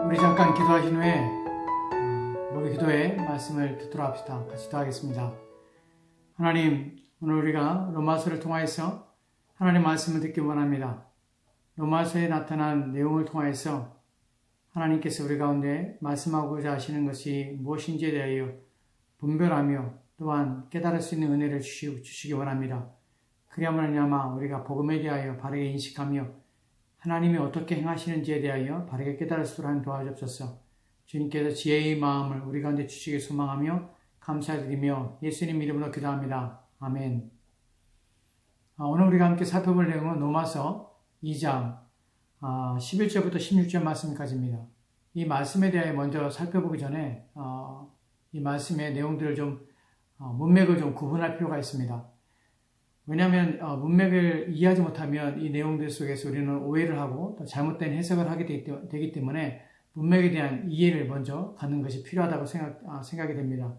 우리 잠깐 기도하신 후에 목요 기도의 말씀을 듣도록 합시다. 같이 기도하겠습니다. 하나님, 오늘 우리가 로마서를 통하여서 하나님의 말씀을 듣기 원합니다. 로마서에 나타난 내용을 통하여서 하나님께서 우리 가운데 말씀하고자 하시는 것이 무엇인지에 대하여 분별하며 또한 깨달을 수 있는 은혜를 주시기 원합니다. 그리하면 말미암아 우리가 복음에 대하여 바르게 인식하며 하나님이 어떻게 행하시는지에 대하여 바르게 깨달을 수 있도록 도와주옵소서. 주님께서 지혜의 마음을 우리 가운데 주시길 소망하며 감사드리며 예수님 이름으로 기도합니다. 아멘. 오늘 우리가 함께 살펴볼 내용은 로마서 2장 11절부터 16절 말씀까지입니다. 이 말씀에 대해 먼저 살펴보기 전에 이 말씀의 내용들을 문맥을 좀 구분할 필요가 있습니다. 왜냐하면 문맥을 이해하지 못하면 이 내용들 속에서 우리는 오해를 하고 또 잘못된 해석을 하게 되기 때문에 문맥에 대한 이해를 먼저 갖는 것이 필요하다고 생각이 됩니다.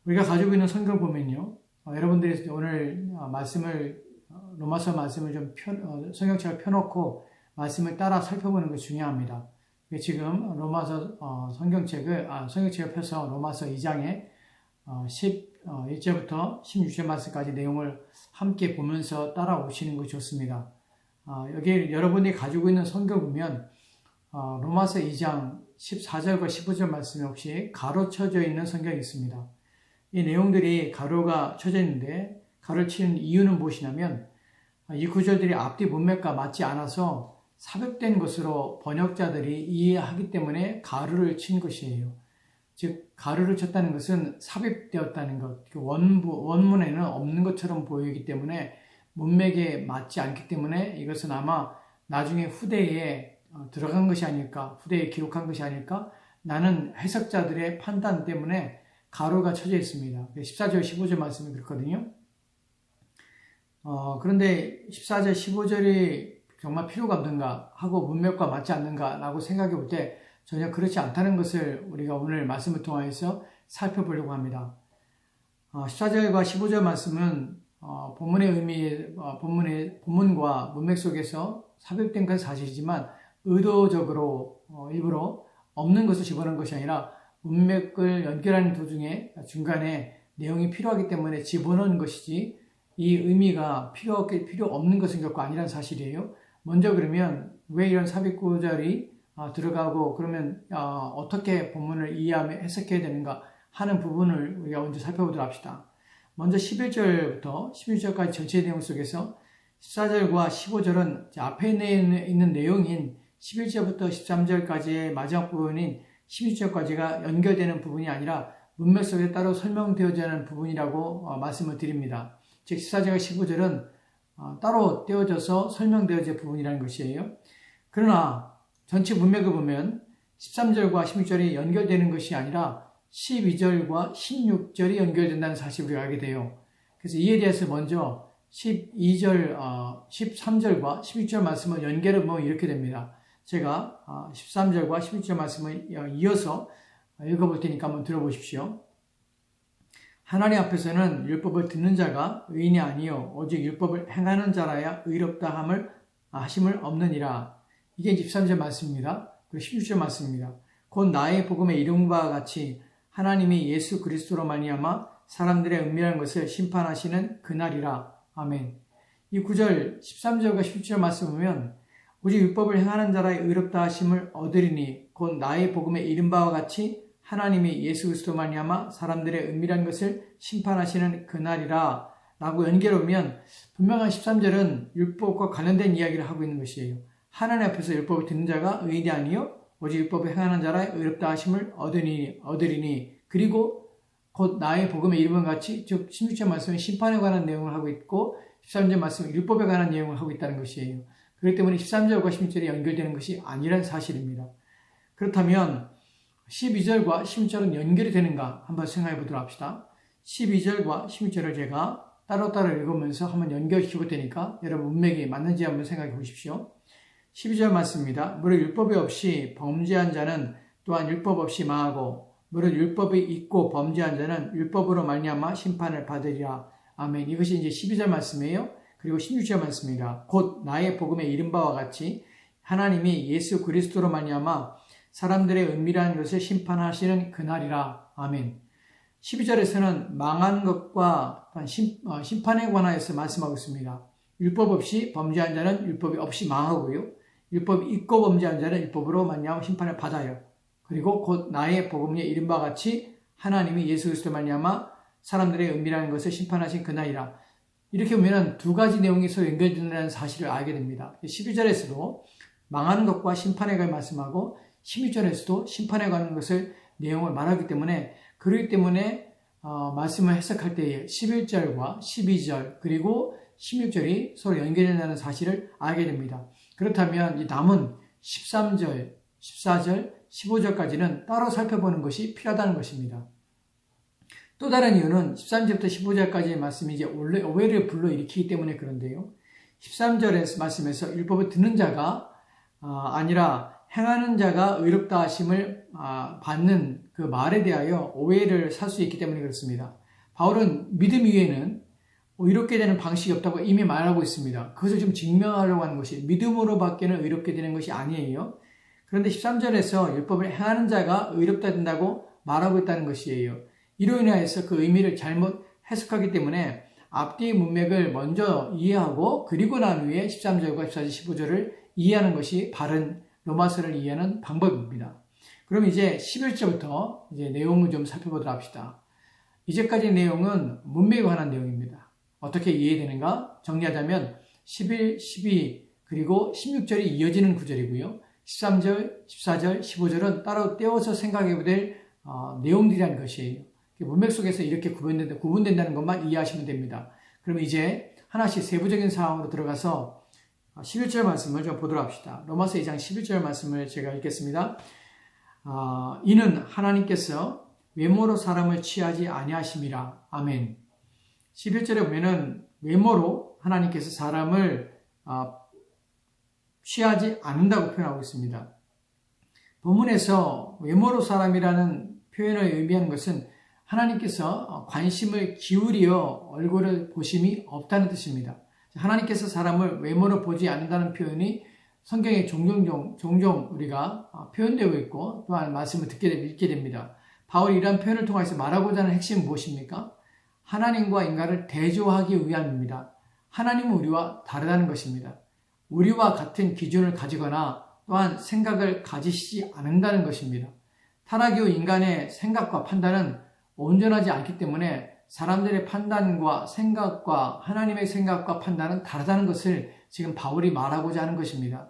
우리가 가지고 있는 성경 보면요, 여러분들이 오늘 로마서 말씀을 성경책을 펴놓고 말씀을 따라 살펴보는 것이 중요합니다. 지금 로마서 성경책을 펴서 로마서 2장에 11절부터 16절 말씀까지 내용을 함께 보면서 따라오시는 것이 좋습니다. 여기 여러분이 가지고 있는 성경 보면 로마서 2장 14절과 15절 말씀에 혹시 가로쳐져 있는 성경이 있습니다. 이 내용들이 가로가 쳐져 있는데 가로를 치는 이유는 무엇이냐면 이 구절들이 앞뒤 문맥과 맞지 않아서 삽입된 것으로 번역자들이 이해하기 때문에 가로를 친 것이에요. 즉 가루를 쳤다는 것은 삽입되었다는 것, 원문에는 없는 것처럼 보이기 때문에 문맥에 맞지 않기 때문에 이것은 아마 나중에 후대에 들어간 것이 아닐까, 후대에 기록한 것이 아닐까, 나는 해석자들의 판단 때문에 가루가 쳐져 있습니다. 14절, 15절 말씀이 그렇거든요. 그런데 14절, 15절이 정말 필요가 없는가 하고 문맥과 맞지 않는가 라고 생각해 볼 때 전혀 그렇지 않다는 것을 우리가 오늘 말씀을 통해서 살펴보려고 합니다. 14절과 15절 말씀은 본문과 문맥 속에서 삽입된 것은 사실이지만 의도적으로 일부러 없는 것을 집어넣은 것이 아니라 문맥을 연결하는 도중에 중간에 내용이 필요하기 때문에 집어넣은 것이지 이 의미가 필요 없는 것은 결코 아니라는 사실이에요. 먼저 그러면 왜 이런 삽입 구절이 들어가고 그러면 어떻게 본문을 이해하며 해석해야 되는가 하는 부분을 우리가 먼저 살펴보도록 합시다. 먼저 11절부터 16절까지 전체 내용 속에서 14절과 15절은 앞에 있는 내용인 11절부터 13절까지의 마지막 부분인 16절까지가 연결되는 부분이 아니라 문맥 속에 따로 설명되어야 하는 부분이라고 말씀을 드립니다. 즉 14절과 15절은 따로 떼어져서 설명되어질 부분이라는 것이에요. 그러나 전체 문맥을 보면 13절과 16절이 연결되는 것이 아니라 12절과 16절이 연결된다는 사실을 우리가 알게 돼요. 그래서 이에 대해서 먼저 13절과 16절 말씀을 연결해 보면 이렇게 됩니다. 제가 13절과 16절 말씀을 이어서 읽어볼 테니까 한번 들어보십시오. 하나님 앞에서는 율법을 듣는 자가 의인이 아니요 오직 율법을 행하는 자라야 의롭다 하심을 없느니라. 이게 13절 말씀입니다. 그리고 16절 말씀입니다. 곧 나의 복음에 이룬 바와 같이 하나님이 예수 그리스도로 말미암아 사람들의 은밀한 것을 심판하시는 그날이라. 아멘. 이 9절 13절과 16절 말씀 보면 오직 율법을 행하는 자라의 의롭다 하심을 얻으리니 곧 나의 복음에 이른 바와 같이 하나님이 예수 그리스도로 말미암아 사람들의 은밀한 것을 심판하시는 그날이라 라고 연결하면 분명한 13절은 율법과 관련된 이야기를 하고 있는 것이에요. 하나님 앞에서 율법을 듣는 자가 의인이 아니요 오직 율법을 행하는 자라의 의롭다 하심을 얻으리니 그리고 곧 나의 복음에 이름은 같이 즉 16절 말씀은 심판에 관한 내용을 하고 있고 13절 말씀은 율법에 관한 내용을 하고 있다는 것이에요. 그렇기 때문에 13절과 16절이 연결되는 것이 아니라는 사실입니다. 그렇다면 12절과 16절은 연결이 되는가 한번 생각해 보도록 합시다. 12절과 16절을 제가 따로따로 읽으면서 한번 연결시켜 볼 테니까 여러분 문맥이 맞는지 한번 생각해 보십시오. 12절 말씀입니다. 무릇 율법이 없이 범죄한 자는 또한 율법 없이 망하고 무릇 율법이 있고 범죄한 자는 율법으로 말미암아 심판을 받으리라. 아멘. 이것이 이제 12절 말씀이에요. 그리고 16절 말씀입니다. 곧 나의 복음에 이른 바와 같이 하나님이 예수 그리스도로 말미암아 사람들의 은밀한 것을 심판하시는 그날이라. 아멘. 12절에서는 망한 것과 심판에 관하여서 말씀하고 있습니다. 율법 없이 범죄한 자는 율법이 없이 망하고요. 율법이 있고 범죄한 자는 율법으로 말미암아 심판을 받아요. 그리고 곧 나의 복음에 이른 바 같이 하나님이 예수 그리스도 말미암아 사람들의 은밀한 것을 심판하신 그날이라. 이렇게 보면 두 가지 내용이 서로 연결된다는 사실을 알게 됩니다. 12절에서도 망하는 것과 심판에 관해 말씀하고 16절에서도 심판에 관한 것을 내용을 말하기 때문에 그렇기 때문에 말씀을 해석할 때에 11절과 12절 그리고 16절이 서로 연결된다는 사실을 알게 됩니다. 그렇다면 이 남은 13절, 14절, 15절까지는 따로 살펴보는 것이 필요하다는 것입니다. 또 다른 이유는 13절부터 15절까지의 말씀이 이제 오해를 불러일으키기 때문에 그런데요. 13절의 말씀에서 율법을 듣는 자가 아니라 행하는 자가 의롭다 하심을 받는 그 말에 대하여 오해를 살 수 있기 때문에 그렇습니다. 바울은 믿음 위에는 의롭게 되는 방식이 없다고 이미 말하고 있습니다. 그것을 좀 증명하려고 하는 것이 믿음으로 밖에는 의롭게 되는 것이 아니에요. 그런데 13절에서 율법을 행하는 자가 의롭다 된다고 말하고 있다는 것이에요. 이로 인하여서 그 의미를 잘못 해석하기 때문에 앞뒤의 문맥을 먼저 이해하고 그리고 난 후에 13절과 14절, 15절을 이해하는 것이 바른 로마서를 이해하는 방법입니다. 그럼 이제 11절부터 이제 내용을 좀 살펴보도록 합시다. 이제까지 내용은 문맥에 관한 내용입니다. 어떻게 이해되는가? 정리하자면 11, 12 그리고 16절이 이어지는 구절이고요. 13절, 14절, 15절은 따로 떼어서 생각해야 될 내용들이라는 것이에요. 문맥 속에서 이렇게 구분된다는 것만 이해하시면 됩니다. 그럼 이제 하나씩 세부적인 상황으로 들어가서 11절 말씀을 좀 보도록 합시다. 로마서 2장 11절 말씀을 제가 읽겠습니다. 이는 하나님께서 외모로 사람을 취하지 아니하심이라. 아멘. 11절에 보면은 외모로 하나님께서 사람을 취하지 않는다고 표현하고 있습니다. 본문에서 외모로 사람이라는 표현을 의미하는 것은 하나님께서 관심을 기울여 얼굴을 보심이 없다는 뜻입니다. 하나님께서 사람을 외모로 보지 않는다는 표현이 성경에 종종 우리가 표현되고 있고 또한 말씀을 읽게 됩니다. 바울이 이러한 표현을 통해서 말하고자 하는 핵심은 무엇입니까? 하나님과 인간을 대조하기 위함입니다. 하나님은 우리와 다르다는 것입니다. 우리와 같은 기준을 가지거나 또한 생각을 가지시지 않는다는 것입니다. 타락 이후 인간의 생각과 판단은 온전하지 않기 때문에 사람들의 판단과 생각과 하나님의 생각과 판단은 다르다는 것을 지금 바울이 말하고자 하는 것입니다.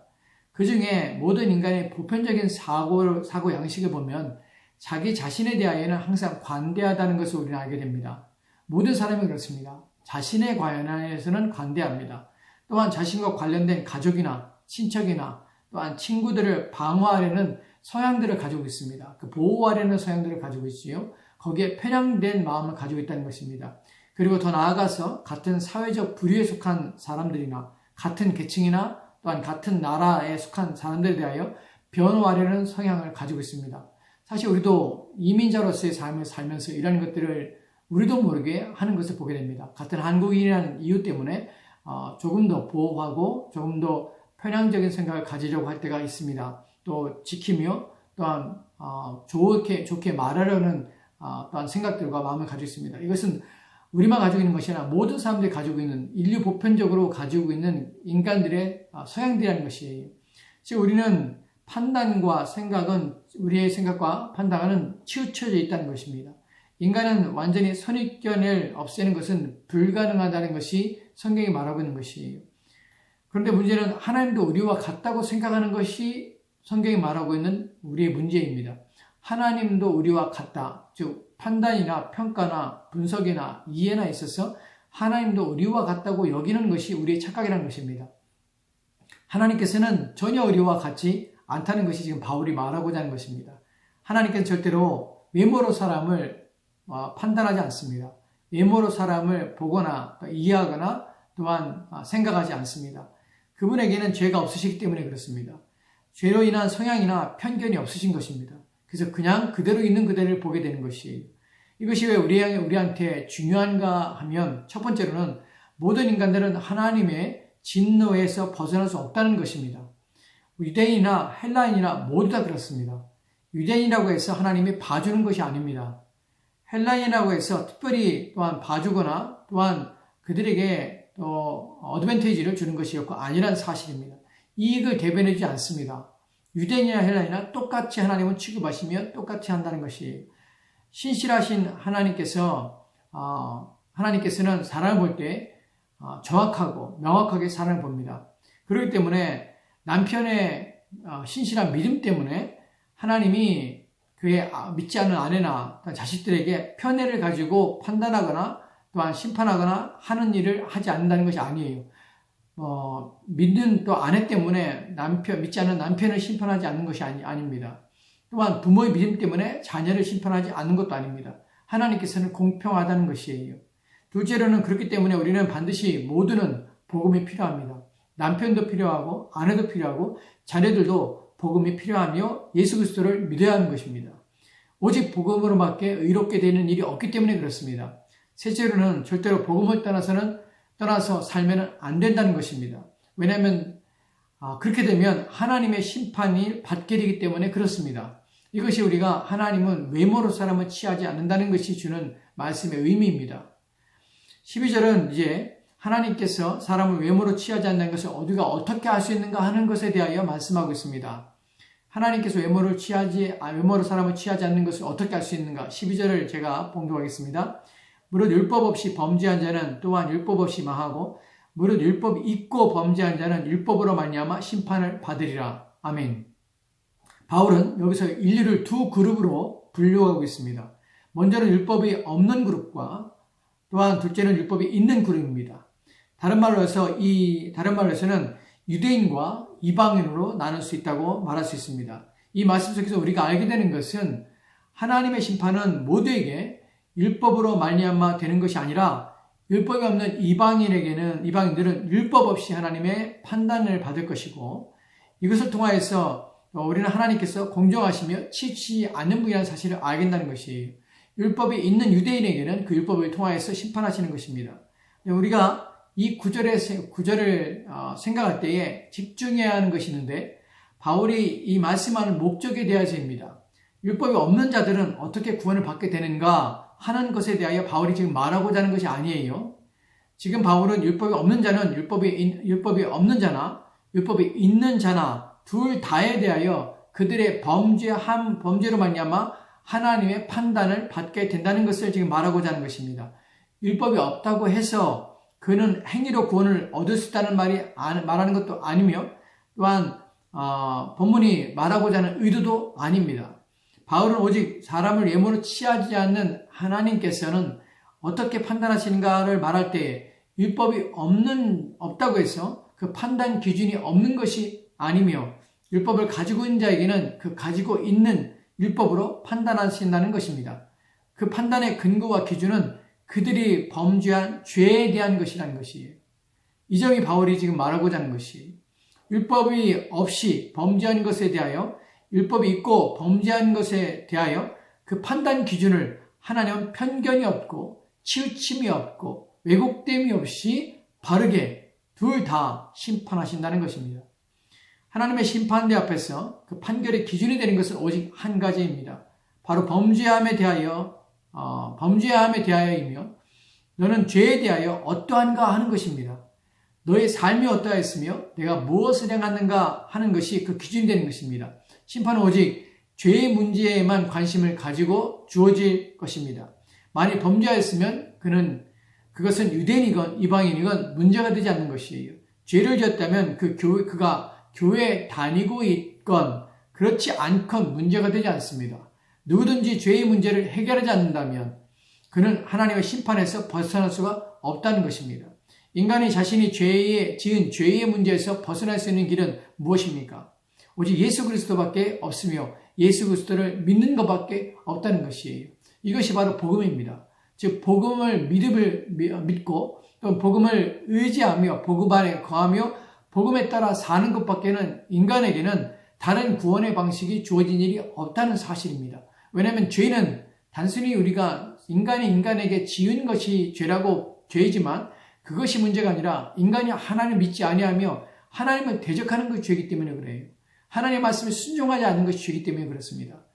그 중에 모든 인간의 보편적인 사고 양식을 보면 자기 자신에 대하여는 항상 관대하다는 것을 우리는 알게 됩니다. 모든 사람이 그렇습니다. 자신에 관해서는 관대합니다. 또한 자신과 관련된 가족이나 친척이나 또한 친구들을 방어하려는 성향들을 가지고 있습니다. 그 보호하려는 성향들을 가지고 있지요. 거기에 편향된 마음을 가지고 있다는 것입니다. 그리고 더 나아가서 같은 사회적 부류에 속한 사람들이나 같은 계층이나 또한 같은 나라에 속한 사람들에 대하여 변호하려는 성향을 가지고 있습니다. 사실 우리도 이민자로서의 삶을 살면서 이런 것들을 우리도 모르게 하는 것을 보게 됩니다. 같은 한국인이라는 이유 때문에 조금 더 보호하고 조금 더 편향적인 생각을 가지려고 할 때가 있습니다. 또 지키며 또한 좋게 말하려는 또한 생각들과 마음을 가지고 있습니다. 이것은 우리만 가지고 있는 것이 아니라 모든 사람들이 가지고 있는 인류 보편적으로 가지고 있는 인간들의 서양들이라는 것이에요. 즉 우리는 판단과 생각은 우리의 생각과 판단은 치우쳐져 있다는 것입니다. 인간은 완전히 선입견을 없애는 것은 불가능하다는 것이 성경이 말하고 있는 것이에요. 그런데 문제는 하나님도 우리와 같다고 생각하는 것이 성경이 말하고 있는 우리의 문제입니다. 하나님도 우리와 같다. 즉 판단이나 평가나 분석이나 이해나 있어서 하나님도 우리와 같다고 여기는 것이 우리의 착각이라는 것입니다. 하나님께서는 전혀 우리와 같지 않다는 것이 지금 바울이 말하고자 하는 것입니다. 하나님께서는 절대로 외모로 사람을 판단하지 않습니다. 외모로 사람을 보거나 이해하거나 또한 생각하지 않습니다. 그분에게는 죄가 없으시기 때문에 그렇습니다. 죄로 인한 성향이나 편견이 없으신 것입니다. 그래서 그냥 그대로 있는 그대를 보게 되는 것이에요. 이것이 왜 우리한테 중요한가 하면 첫 번째로는 모든 인간들은 하나님의 진노에서 벗어날 수 없다는 것입니다. 유대인이나 헬라인이나 모두 다 그렇습니다. 유대인이라고 해서 하나님이 봐주는 것이 아닙니다. 헬라인이라고 해서 특별히 또한 봐주거나 또한 그들에게 또 어드밴티지를 주는 것이었고 아니란 사실입니다. 이익을 대변해주지 않습니다. 유대인이나 헬라인이나 똑같이 하나님은 취급하시며 똑같이 한다는 것이에요. 신실하신 하나님께서는 사람을 볼 때 정확하고 명확하게 사람을 봅니다. 그렇기 때문에 남편의 신실한 믿음 때문에 하나님이 그의 믿지 않는 아내나 자식들에게 편애를 가지고 판단하거나 또한 심판하거나 하는 일을 하지 않는다는 것이 아니에요. 믿는 또 아내 때문에 믿지 않는 남편을 심판하지 않는 것이 아닙니다. 또한 부모의 믿음 때문에 자녀를 심판하지 않는 것도 아닙니다. 하나님께서는 공평하다는 것이에요. 둘째로는 그렇기 때문에 우리는 반드시 모두는 복음이 필요합니다. 남편도 필요하고 아내도 필요하고 자녀들도 복음이 필요하며 예수 그리스도를 믿어야 하는 것입니다. 오직 복음으로밖에 의롭게 되는 일이 없기 때문에 그렇습니다. 셋째로는 절대로 복음을 떠나서 살면 안 된다는 것입니다. 왜냐하면 그렇게 되면 하나님의 심판을 받게 되기 때문에 그렇습니다. 이것이 우리가 하나님은 외모로 사람을 취하지 않는다는 것이 주는 말씀의 의미입니다. 12절은 이제 하나님께서 사람을 외모로 취하지 않는 것을 우리가 어떻게 알 수 있는가 하는 것에 대하여 말씀하고 있습니다. 하나님께서 외모로 사람을 취하지 않는 것을 어떻게 알 수 있는가? 12절을 제가 봉독하겠습니다. 무릇 율법 없이 범죄한 자는 또한 율법 없이 망하고 무릇 율법이 있고 범죄한 자는 율법으로 말미암아 심판을 받으리라. 아멘. 바울은 여기서 인류를 두 그룹으로 분류하고 있습니다. 먼저는 율법이 없는 그룹과 또한 둘째는 율법이 있는 그룹입니다. 다른 말로 해서는 유대인과 이방인으로 나눌 수 있다고 말할 수 있습니다. 이 말씀 속에서 우리가 알게 되는 것은 하나님의 심판은 모두에게 율법으로 말미암아 되는 것이 아니라 율법이 없는 이방인들은 율법 없이 하나님의 판단을 받을 것이고 이것을 통하여서 우리는 하나님께서 공정하시며 치우치지 않는 분이라는 사실을 알게 된다는 것이에요. 율법이 있는 유대인에게는 그 율법을 통하여서 심판하시는 것입니다. 우리가 이 구절을 생각할 때에 집중해야 하는 것이 있는데 바울이 이 말씀하는 목적에 대해서입니다. 율법이 없는 자들은 어떻게 구원을 받게 되는가 하는 것에 대하여 바울이 지금 말하고자 하는 것이 아니에요. 지금 바울은 율법이 없는 자는 율법이 없는 자나 율법이 있는 자나 둘 다에 대하여 그들의 범죄로 말미암아 하나님의 판단을 받게 된다는 것을 지금 말하고자 하는 것입니다. 율법이 없다고 해서 그는 행위로 구원을 얻을 수 있다는 말하는 것도 아니며 또한 본문이 말하고자 하는 의도도 아닙니다. 바울은 오직 사람을 외모로 취하지 않는 하나님께서는 어떻게 판단하시는가를 말할 때 율법이 없다고 해서 그 판단 기준이 없는 것이 아니며 율법을 가지고 있는 자에게는 그 가지고 있는 율법으로 판단하신다는 것입니다. 그 판단의 근거와 기준은 그들이 범죄한 죄에 대한 것이라는 것이에요. 이 점이 바울이 지금 말하고자 하는 것이에요. 율법이 없이 범죄한 것에 대하여 율법이 있고 범죄한 것에 대하여 그 판단 기준을 하나님은 편견이 없고 치우침이 없고 왜곡됨이 없이 바르게 둘 다 심판하신다는 것입니다. 하나님의 심판대 앞에서 그 판결의 기준이 되는 것은 오직 한 가지입니다. 바로 범죄함에 대하여이며 너는 죄에 대하여 어떠한가 하는 것입니다. 너의 삶이 어떠하였으며 내가 무엇을 행하는가 하는 것이 그 기준이 되는 것입니다. 심판은 오직 죄의 문제에만 관심을 가지고 주어질 것입니다. 만일 범죄하였으면 그것은 유대인이건 이방인이건 문제가 되지 않는 것이에요. 죄를 지었다면 그가 교회에 다니고 있건 그렇지 않건 문제가 되지 않습니다. 누구든지 죄의 문제를 해결하지 않는다면 그는 하나님의 심판에서 벗어날 수가 없다는 것입니다. 인간이 자신이 지은 죄의 문제에서 벗어날 수 있는 길은 무엇입니까? 오직 예수 그리스도밖에 없으며 예수 그리스도를 믿는 것밖에 없다는 것이에요. 이것이 바로 복음입니다. 즉 복음을 믿고 또 복음을 의지하며 복음 안에 거하며 복음에 따라 사는 것밖에는 인간에게는 다른 구원의 방식이 주어진 일이 없다는 사실입니다. 왜냐하면 죄는 단순히 우리가 인간에게 지은 것이 죄이지만 그것이 문제가 아니라 인간이 하나님을 믿지 아니하며 하나님을 대적하는 것이 죄이기 때문에 그래요. 하나님의 말씀에 순종하지 않는 것이 죄이기 때문에 그렇습니다.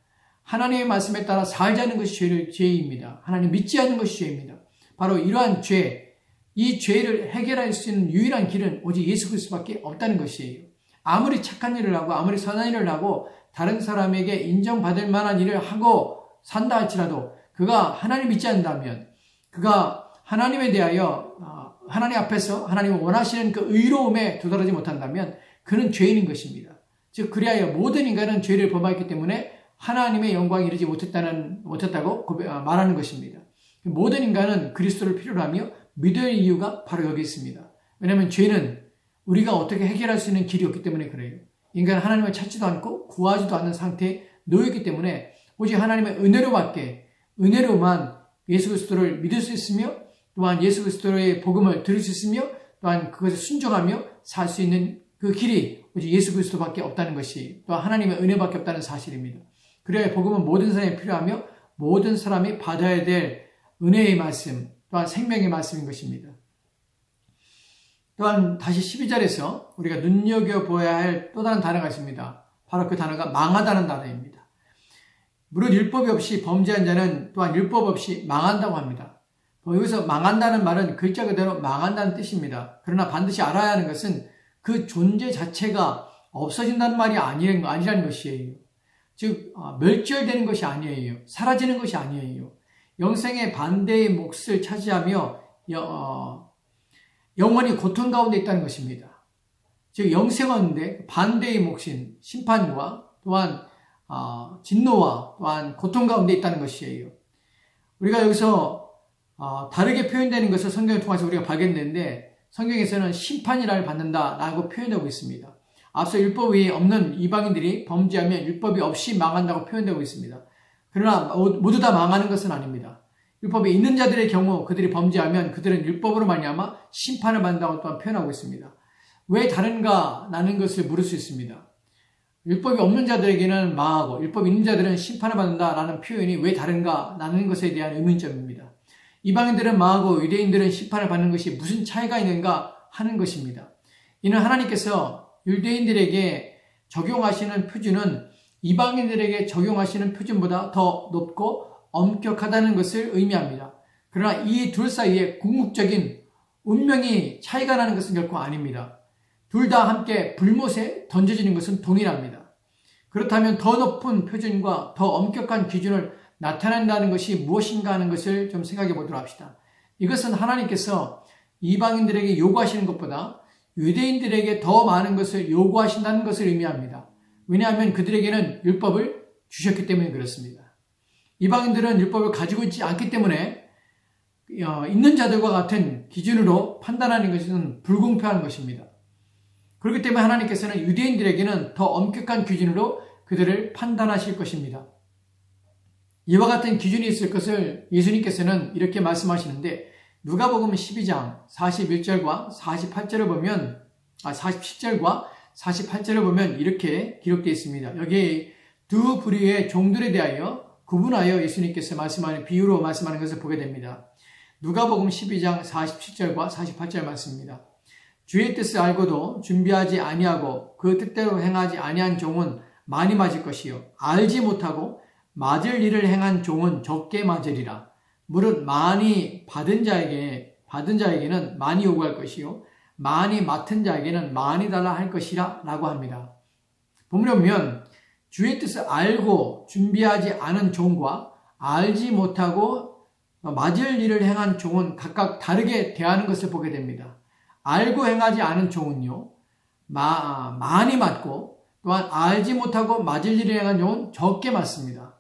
하나님의 말씀에 따라 살지 않는 것이 죄입니다. 하나님 믿지 않는 것이 죄입니다. 바로 이러한 죄, 이 죄를 해결할 수 있는 유일한 길은 오직 예수 그리스도밖에 없다는 것이에요. 아무리 착한 일을 하고 아무리 선한 일을 하고 다른 사람에게 인정받을 만한 일을 하고 산다 할지라도 그가 하나님 믿지 않는다면, 그가 하나님에 대하여 하나님 앞에서 하나님이 원하시는 그 의로움에 도달하지 못한다면 그는 죄인인 것입니다. 즉 그리하여 모든 인간은 죄를 범하였기 때문에 하나님의 영광에 이르지 못했다고 말하는 것입니다. 모든 인간은 그리스도를 필요로 하며 믿어야 할 이유가 바로 여기 있습니다. 왜냐하면 죄는 우리가 어떻게 해결할 수 있는 길이 없기 때문에 그래요. 인간은 하나님을 찾지도 않고 구하지도 않는 상태에 놓였기 때문에 오직 하나님의 은혜로만 예수 그리스도를 믿을 수 있으며 또한 예수 그리스도의 복음을 들을 수 있으며 또한 그것을 순종하며 살 수 있는 그 길이 오직 예수 그리스도밖에 없다는 것이, 또 하나님의 은혜밖에 없다는 사실입니다. 그래야 복음은 모든 사람이 필요하며 모든 사람이 받아야 될 은혜의 말씀, 또한 생명의 말씀인 것입니다. 또한 다시 12절에서 우리가 눈여겨보아야 할 또 다른 단어가 있습니다. 바로 그 단어가 망하다는 단어입니다. 무릇 율법이 없이 범죄한 자는 또한 율법 없이 망한다고 합니다. 여기서 망한다는 말은 글자 그대로 망한다는 뜻입니다. 그러나 반드시 알아야 하는 것은 그 존재 자체가 없어진다는 말이 아니라는 것이에요. 즉 멸절되는 것이 아니에요. 사라지는 것이 아니에요. 영생의 반대의 몫을 차지하며 영원히 고통 가운데 있다는 것입니다. 즉 영생하는데 반대의 몫인 심판과 또한 진노와 또한 고통 가운데 있다는 것이에요. 우리가 여기서 다르게 표현되는 것을 성경을 통해서 우리가 발견되는데, 성경에서는 심판이라를 받는다라고 표현하고 있습니다. 앞서 율법 위에 없는 이방인들이 범죄하면 율법이 없이 망한다고 표현되고 있습니다. 그러나 모두 다 망하는 것은 아닙니다. 율법에 있는 자들의 경우 그들이 범죄하면 그들은 율법으로 말미암아 심판을 받는다고 또한 표현하고 있습니다. 왜 다른가 라는 것을 물을 수 있습니다. 율법이 없는 자들에게는 망하고 율법이 있는 자들은 심판을 받는다라는 표현이 왜 다른가 라는 것에 대한 의문점입니다. 이방인들은 망하고 유대인들은 심판을 받는 것이 무슨 차이가 있는가 하는 것입니다. 이는 하나님께서 유대인들에게 적용하시는 표준은 이방인들에게 적용하시는 표준보다 더 높고 엄격하다는 것을 의미합니다. 그러나 이 둘 사이에 궁극적인 운명이 차이가 나는 것은 결코 아닙니다. 둘 다 함께 불못에 던져지는 것은 동일합니다. 그렇다면 더 높은 표준과 더 엄격한 기준을 나타낸다는 것이 무엇인가 하는 것을 좀 생각해 보도록 합시다. 이것은 하나님께서 이방인들에게 요구하시는 것보다 유대인들에게 더 많은 것을 요구하신다는 것을 의미합니다. 왜냐하면 그들에게는 율법을 주셨기 때문에 그렇습니다. 이방인들은 율법을 가지고 있지 않기 때문에 있는 자들과 같은 기준으로 판단하는 것은 불공평한 것입니다. 그렇기 때문에 하나님께서는 유대인들에게는 더 엄격한 기준으로 그들을 판단하실 것입니다. 이와 같은 기준이 있을 것을 예수님께서는 이렇게 말씀하시는데, 누가복음 12장 41절과 48절을 보면 47절과 48절을 보면 이렇게 기록되어 있습니다. 여기에 두 부류의 종들에 대하여 구분하여 예수님께서 말씀하는 비유로 말씀하는 것을 보게 됩니다. 누가복음 12장 47절과 48절 말씀입니다. 주의 뜻을 알고도 준비하지 아니하고 그 뜻대로 행하지 아니한 종은 많이 맞을 것이요, 알지 못하고 맞을 일을 행한 종은 적게 맞으리라. 무릇 많이 받은 자에게는 많이 요구할 것이요, 많이 맡은 자에게는 많이 달라 할 것이라 라고 합니다. 본문에 보면 주의 뜻을 알고 준비하지 않은 종과 알지 못하고 맞을 일을 행한 종은 각각 다르게 대하는 것을 보게 됩니다. 알고 행하지 않은 종은요, 많이 맞고 또한 알지 못하고 맞을 일을 행한 종은 적게 맞습니다.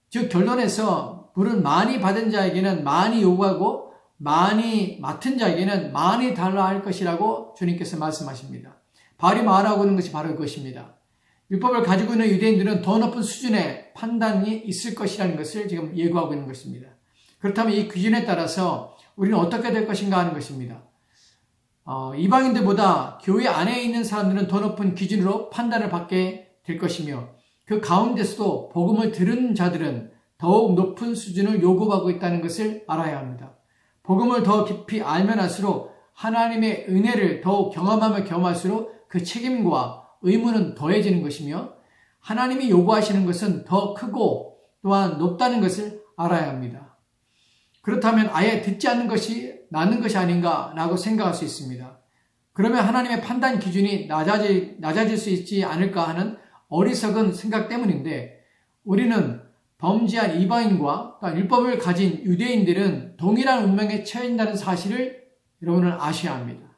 즉 결론에서 물은 많이 받은 자에게는 많이 요구하고 많이 맡은 자에게는 많이 달라 할 것이라고 주님께서 말씀하십니다. 바울이 말하고 있는 것이 바로 이것입니다. 율법을 가지고 있는 유대인들은 더 높은 수준의 판단이 있을 것이라는 것을 지금 예고하고 있는 것입니다. 그렇다면 이 기준에 따라서 우리는 어떻게 될 것인가 하는 것입니다. 이방인들보다 교회 안에 있는 사람들은 더 높은 기준으로 판단을 받게 될 것이며, 그 가운데서도 복음을 들은 자들은 더욱 높은 수준을 요구하고 있다는 것을 알아야 합니다. 복음을 더 깊이 알면 할수록 하나님의 은혜를 더욱 경험하면 경험할수록 그 책임과 의무는 더해지는 것이며, 하나님이 요구하시는 것은 더 크고 또한 높다는 것을 알아야 합니다. 그렇다면 아예 듣지 않는 것이 낫는 것이 아닌가라고 생각할 수 있습니다. 그러면 하나님의 판단 기준이 낮아질 수 있지 않을까 하는 어리석은 생각 때문인데, 우리는 범죄한 이방인과 율법을 가진 유대인들은 동일한 운명에 처해진다는 사실을 여러분은 아셔야 합니다.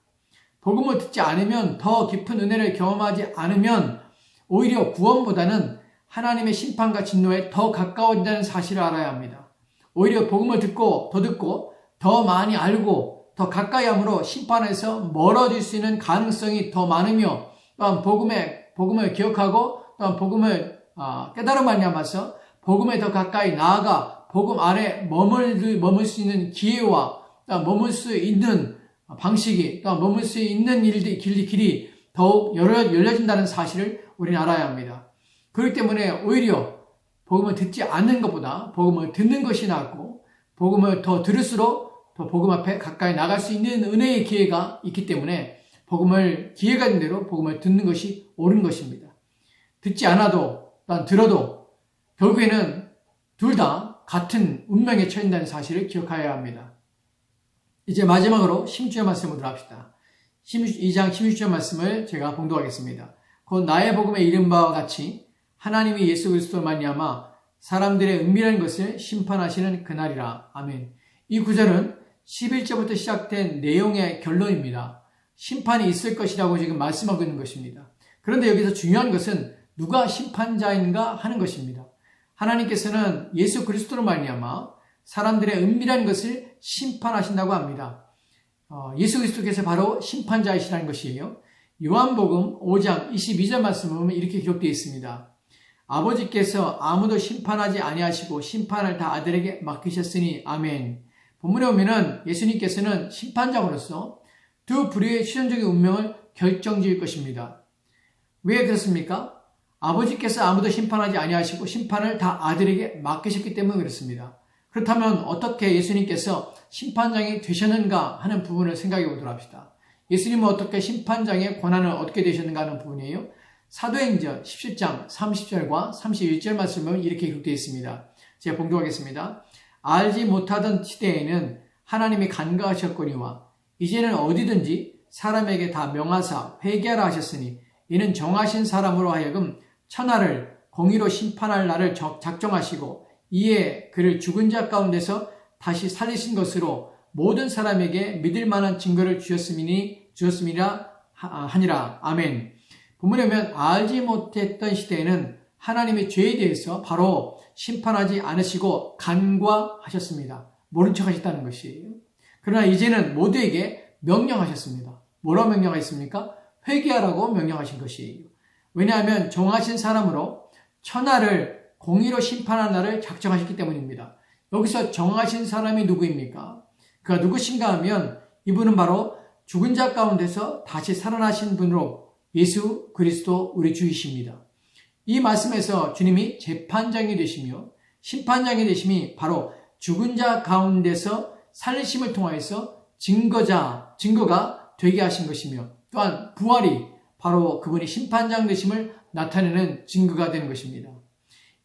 복음을 듣지 않으면, 더 깊은 은혜를 경험하지 않으면 오히려 구원보다는 하나님의 심판과 진노에 더 가까워진다는 사실을 알아야 합니다. 오히려 복음을 듣고 더 많이 알고 더 가까이 함으로 심판에서 멀어질 수 있는 가능성이 더 많으며, 또한 복음을 기억하고 또한 복음을 깨달음 말미암아서 복음에 더 가까이 나아가 복음 아래 머물 수 있는 기회와 머물 수 있는 방식이, 또 머물 수 있는 길이 더욱 열려진다는 사실을 우리는 알아야 합니다. 그렇기 때문에 오히려 복음을 듣지 않는 것보다 복음을 듣는 것이 낫고, 복음을 더 들을수록 더 복음 앞에 가까이 나갈 수 있는 은혜의 기회가 있기 때문에 기회가 있는 대로 복음을 듣는 것이 옳은 것입니다. 듣지 않아도 또한 들어도 결국에는 둘 다 같은 운명에 처한다는 사실을 기억해야 합니다. 이제 마지막으로 16절 말씀으로 들어갑시다. 2장 16절 말씀을 제가 봉독하겠습니다. 곧 나의 복음에 이른 바와 같이 하나님이 예수 그리스도로 말미암아 사람들의 은밀한 것을 심판하시는 그날이라. 아멘. 이 구절은 11절부터 시작된 내용의 결론입니다. 심판이 있을 것이라고 지금 말씀하고 있는 것입니다. 그런데 여기서 중요한 것은 누가 심판자인가 하는 것입니다. 하나님께서는 예수 그리스도로 말미암아 사람들의 은밀한 것을 심판하신다고 합니다. 예수 그리스도께서 바로 심판자이시라는 것이에요. 요한복음 5장 22절 말씀을 보면 이렇게 기록되어 있습니다. 아버지께서 아무도 심판하지 아니하시고 심판을 다 아들에게 맡기셨으니 아멘. 본문에 보면은 예수님께서는 심판자로서 두 부류의 최종적인 운명을 결정지을 것입니다. 왜 그렇습니까? 아버지께서 아무도 심판하지 아니하시고 심판을 다 아들에게 맡기셨기 때문에 그렇습니다. 그렇다면 어떻게 예수님께서 심판장이 되셨는가 하는 부분을 생각해 보도록 합시다. 예수님은 어떻게 심판장의 권한을 얻게 되셨는가 하는 부분이에요. 사도행전 17장 30절과 31절 말씀은 이렇게 기록되어 있습니다. 제가 봉독하겠습니다. 알지 못하던 시대에는 하나님이 간과하셨거니와 이제는 어디든지 사람에게 다 명하사 회개하라 하셨으니 이는 정하신 사람으로 하여금 천하를 공의로 심판할 날을 작정하시고 이에 그를 죽은 자 가운데서 다시 살리신 것으로 모든 사람에게 믿을 만한 증거를 주었음이라 하니라. 아멘. 본문에 보면 알지 못했던 시대에는 하나님의 죄에 대해서 바로 심판하지 않으시고 간과하셨습니다. 모른 척 하셨다는 것이에요. 그러나 이제는 모두에게 명령하셨습니다. 뭐라고 명령하셨습니까? 회개하라고 명령하신 것이에요. 왜냐하면 정하신 사람으로 천하를 공의로 심판하는 날을 작정하셨기 때문입니다. 여기서 정하신 사람이 누구입니까? 그가 누구신가 하면 이분은 바로 죽은 자 가운데서 다시 살아나신 분으로 예수 그리스도 우리 주이십니다. 이 말씀에서 주님이 재판장이 되시며 심판장이 되심이 바로 죽은 자 가운데서 살리심을 통하여서 증거가 되게 하신 것이며, 또한 부활이 바로 그분이 심판장 되심을 나타내는 증거가 되는 것입니다.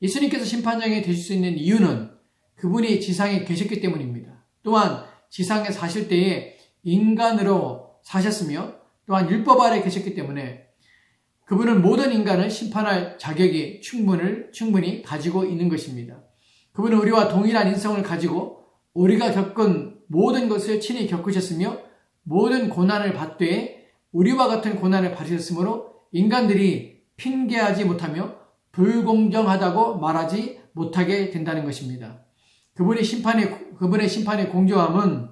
예수님께서 심판장이 되실 수 있는 이유는 그분이 지상에 계셨기 때문입니다. 또한 지상에 사실 때에 인간으로 사셨으며 또한 율법 아래 계셨기 때문에 그분은 모든 인간을 심판할 자격이 충분히 가지고 있는 것입니다. 그분은 우리와 동일한 인성을 가지고 우리가 겪은 모든 것을 친히 겪으셨으며 모든 고난을 받되 우리와 같은 고난을 받으셨으므로 인간들이 핑계하지 못하며 불공정하다고 말하지 못하게 된다는 것입니다. 그분의 심판의 공정함은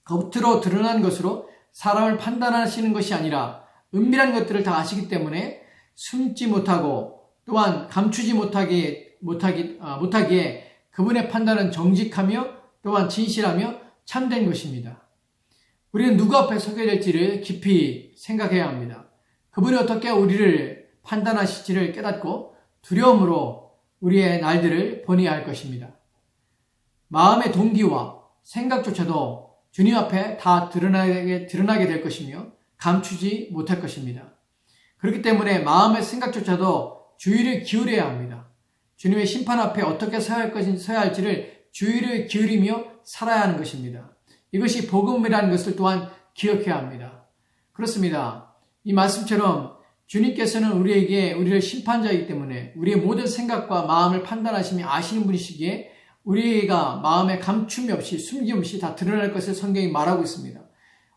겉으로 드러난 것으로 사람을 판단하시는 것이 아니라 은밀한 것들을 다 아시기 때문에 숨지 못하고 또한 감추지 못하기에 그분의 판단은 정직하며 또한 진실하며 참된 것입니다. 우리는 누구 앞에 서게 될지를 깊이 생각해야 합니다. 그분이 어떻게 우리를 판단하실지를 깨닫고 두려움으로 우리의 날들을 보내야 할 것입니다. 마음의 동기와 생각조차도 주님 앞에 다 드러나게 될 것이며 감추지 못할 것입니다. 그렇기 때문에 마음의 생각조차도 주의를 기울여야 합니다. 주님의 심판 앞에 어떻게 서야 할지를 주의를 기울이며 살아야 하는 것입니다. 이것이 복음이라는 것을 또한 기억해야 합니다. 그렇습니다. 이 말씀처럼 주님께서는 우리를 심판자이기 때문에 우리의 모든 생각과 마음을 판단하시며 아시는 분이시기에 우리가 마음에 감춤이 없이 숨김없이 다 드러날 것을 성경이 말하고 있습니다.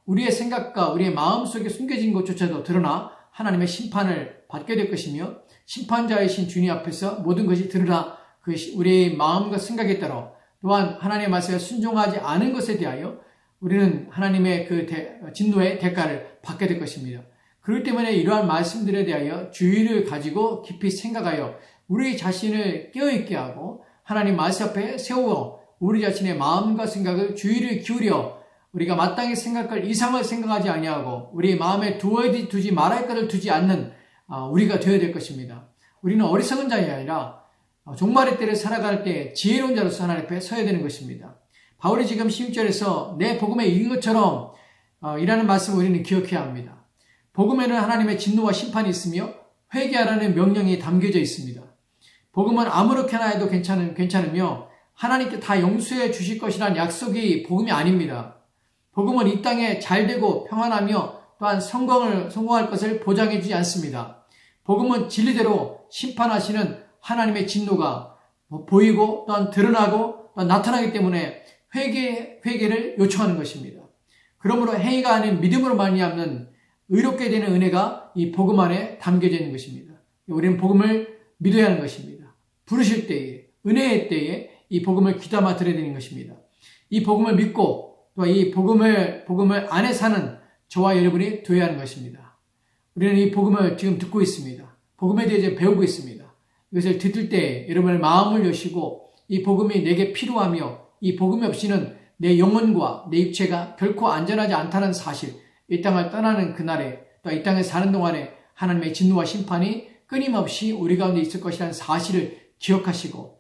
우리의 생각과 우리의 마음 속에 숨겨진 것조차도 드러나 하나님의 심판을 받게 될 것이며 심판자이신 주님 앞에서 모든 것이 드러나 우리의 마음과 생각에 따라 또한 하나님의 말씀에 순종하지 않은 것에 대하여 우리는 하나님의 그 진노의 대가를 받게 될 것입니다. 그렇기 때문에 이러한 말씀들에 대하여 주의를 가지고 깊이 생각하여 우리 자신을 깨어있게 하고 하나님 말씀 앞에 세우어 우리 자신의 마음과 생각을 주의를 기울여 우리가 마땅히 생각할 이상을 생각하지 아니하고 우리 마음에 두지 말할 것을 두지 않는 우리가 되어야 될 것입니다. 우리는 어리석은 자이 아니라 종말의 때를 살아갈 때 지혜로운 자로서 하나님 앞에 서야 되는 것입니다. 바울이 지금 16절에서 내 복음에 이긴 것처럼 이라는 말씀을 우리는 기억해야 합니다. 복음에는 하나님의 진노와 심판이 있으며 회개하라는 명령이 담겨져 있습니다. 복음은 아무렇게나 해도 괜찮으며 하나님께 다 용서해 주실 것이라는 약속이 복음이 아닙니다. 복음은 이 땅에 잘되고 평안하며 또한 성공할 것을 보장해 주지 않습니다. 복음은 진리대로 심판하시는 하나님의 진노가 보이고 또한 드러나고 또한 나타나기 때문에 회개를 요청하는 것입니다. 그러므로 행위가 아닌 믿음으로 말미암는 의롭게 되는 은혜가 이 복음 안에 담겨져 있는 것입니다. 우리는 복음을 믿어야 하는 것입니다. 부르실 때에, 은혜의 때에 이 복음을 귀담아 들어야 되는 것입니다. 이 복음을 믿고 또 이 복음을 안에 사는 저와 여러분이 되어야 하는 것입니다. 우리는 이 복음을 지금 듣고 있습니다. 복음에 대해 배우고 있습니다. 이것을 듣을 때 여러분의 마음을 여시고 이 복음이 내게 필요하며 이 복음이 없이는 내 영혼과 내 육체가 결코 안전하지 않다는 사실, 이 땅을 떠나는 그날에 또 이 땅에 사는 동안에 하나님의 진노와 심판이 끊임없이 우리 가운데 있을 것이라는 사실을 기억하시고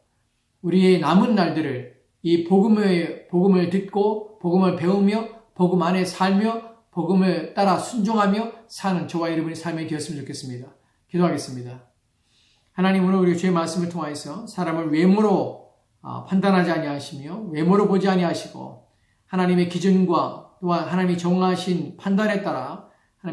우리의 남은 날들을 이 복음을 듣고 복음을 배우며 복음 안에 살며 복음을 따라 순종하며 사는 저와 여러분의 삶이 되었으면 좋겠습니다. 기도하겠습니다. 하나님, 오늘 우리 주의 말씀을 통하여서 사람을 외모로 판단하지 아니하시며 외모로 보지 아니하시고 하나님의 기준과 또한 하나님이 정하신 판단에 따라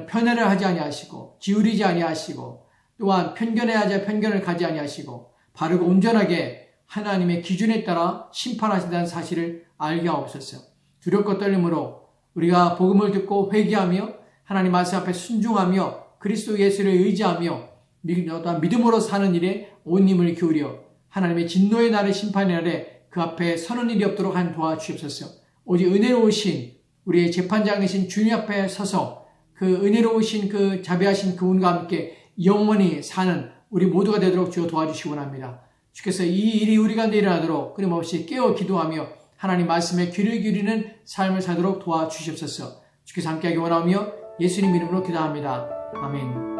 편애를 하지 아니하시고 기울이지 아니하시고 또한 편견해야지 편견을 가지 아니하시고 바르고 온전하게 하나님의 기준에 따라 심판하신다는 사실을 알게 하옵소서. 두렵고 떨림으로 우리가 복음을 듣고 회개하며 하나님 말씀 앞에 순종하며 그리스도 예수를 의지하며 믿음으로 사는 일에 온 힘을 기울여 하나님의 진노의 날의 심판의 날에 그 앞에 서는 일이 없도록 한 도와주옵소서. 오직 은혜로우신 우리의 재판장이신 주님 앞에 서서 그 은혜로우신 그 자비하신 그분과 함께 영원히 사는 우리 모두가 되도록 주여 도와주시기 원합니다. 주께서 이 일이 우리 가운데 일어나도록 끊임없이 깨어 기도하며 하나님 말씀에 귀를 기울이는 삶을 살도록 도와주시옵소서. 주께서 함께하기 원하며 예수님 이름으로 기도합니다. 아멘.